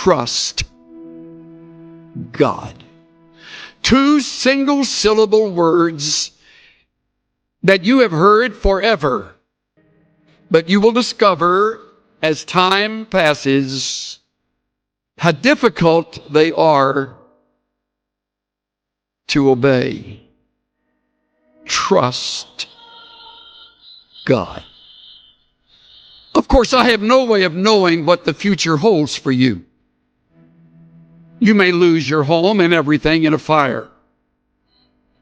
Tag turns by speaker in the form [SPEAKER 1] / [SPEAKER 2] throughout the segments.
[SPEAKER 1] trust God. Two single-syllable words that you have heard forever, but you will discover as time passes how difficult they are to obey. Trust God. Of course, I have no way of knowing what the future holds for you. You may lose your home and everything in a fire.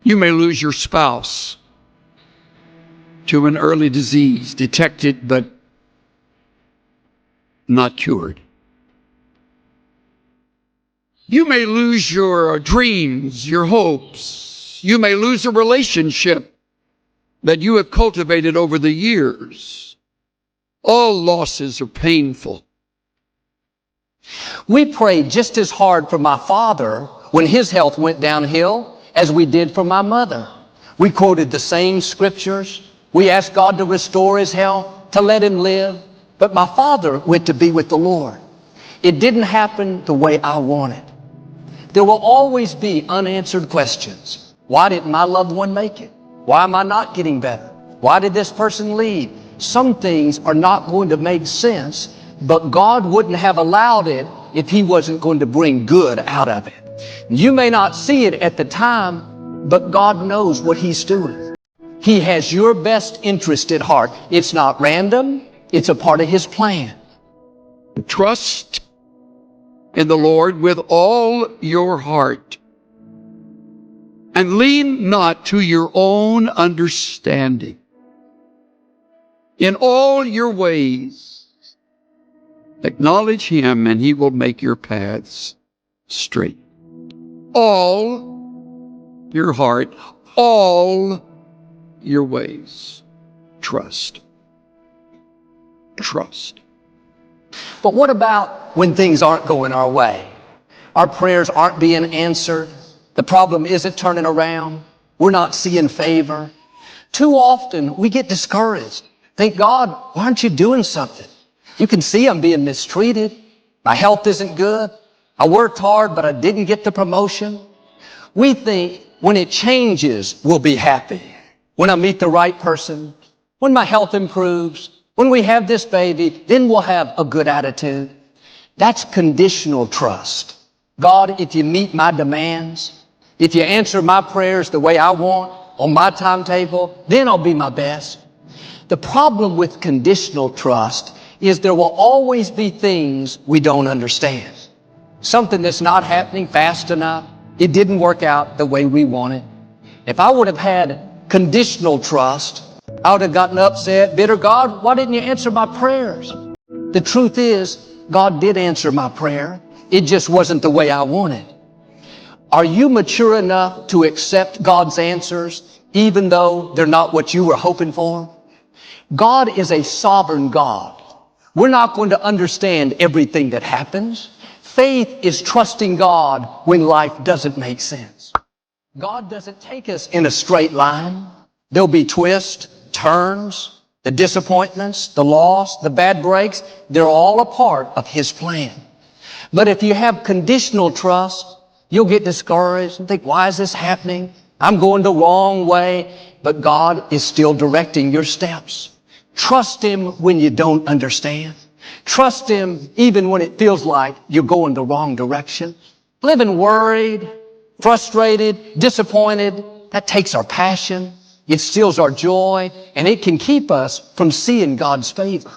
[SPEAKER 1] You may lose your spouse to an early disease, detected but not cured. You may lose your dreams, your hopes. You may lose a relationship that you have cultivated over the years. All losses are painful.
[SPEAKER 2] We prayed just as hard for my father when his health went downhill as we did for my mother. We quoted the same scriptures. We asked God to restore his health, to let him live. But my father went to be with the Lord. It didn't happen the way I wanted. There will always be unanswered questions. Why didn't my loved one make it? Why am I not getting better? Why did this person leave? Some things are not going to make sense, but God wouldn't have allowed it if he wasn't going to bring good out of it. You may not see it at the time, but God knows what he's doing. He has your best interest at heart. It's not random. It's a part of his plan.
[SPEAKER 1] Trust in the Lord with all your heart, and lean not to your own understanding. In all your ways, acknowledge him, and he will make your paths straight. All your heart, all your ways, trust. Trust.
[SPEAKER 2] But what about when things aren't going our way? Our prayers aren't being answered. The problem isn't turning around. We're not seeing favor. Too often we get discouraged. Think, God, why aren't you doing something? You can see I'm being mistreated. My health isn't good. I worked hard, but I didn't get the promotion. We think when it changes, we'll be happy. When I meet the right person, when my health improves, when we have this baby, then we'll have a good attitude. That's conditional trust. God, if you meet my demands, if you answer my prayers the way I want, on my timetable, then I'll be my best. The problem with conditional trust is there will always be things we don't understand. Something that's not happening fast enough. It didn't work out the way we wanted. If I would have had conditional trust, I would have gotten upset, bitter. God, why didn't you answer my prayers? The truth is, God did answer my prayer. It just wasn't the way I wanted. Are you mature enough to accept God's answers, even though they're not what you were hoping for? God is a sovereign God. We're not going to understand everything that happens. Faith is trusting God when life doesn't make sense. God doesn't take us in a straight line. There'll be twists, turns, the disappointments, the loss, the bad breaks. They're all a part of his plan. But if you have conditional trust, you'll get discouraged and think, why is this happening? I'm going the wrong way. But God is still directing your steps. Trust him when you don't understand. Trust him even when it feels like you're going the wrong direction. Living worried, frustrated, disappointed, that takes our passion. It steals our joy, and it can keep us from seeing God's favor.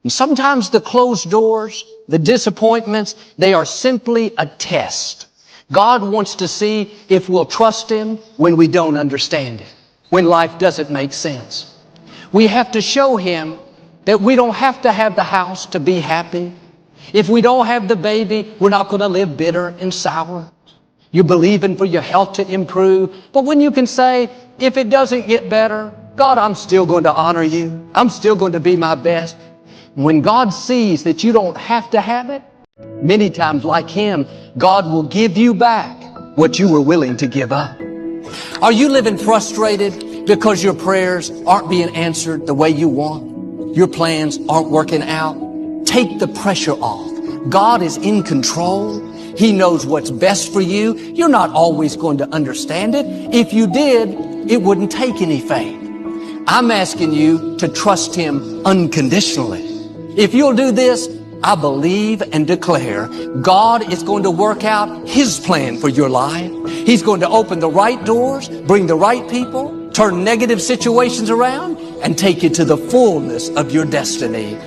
[SPEAKER 2] And sometimes the closed doors, the disappointments, they are simply a test. God wants to see if we'll trust him when we don't understand it, when life doesn't make sense. We have to show him that we don't have to have the house to be happy. If we don't have the baby, we're not going to live bitter and sour. You're believing for your health to improve. But when you can say, if it doesn't get better, God, I'm still going to honor you. I'm still going to be my best. When God sees that you don't have to have it, many times like him, God will give you back what you were willing to give up. Are you living frustrated because your prayers aren't being answered the way you want? Your plans aren't working out? Take the pressure off. God is in control. He knows what's best for you. You're not always going to understand it. If you did, it wouldn't take any faith. I'm asking you to trust Him unconditionally. If you'll do this, I believe and declare God is going to work out His plan for your life. He's going to open the right doors, bring the right people, turn negative situations around, and take you to the fullness of your destiny.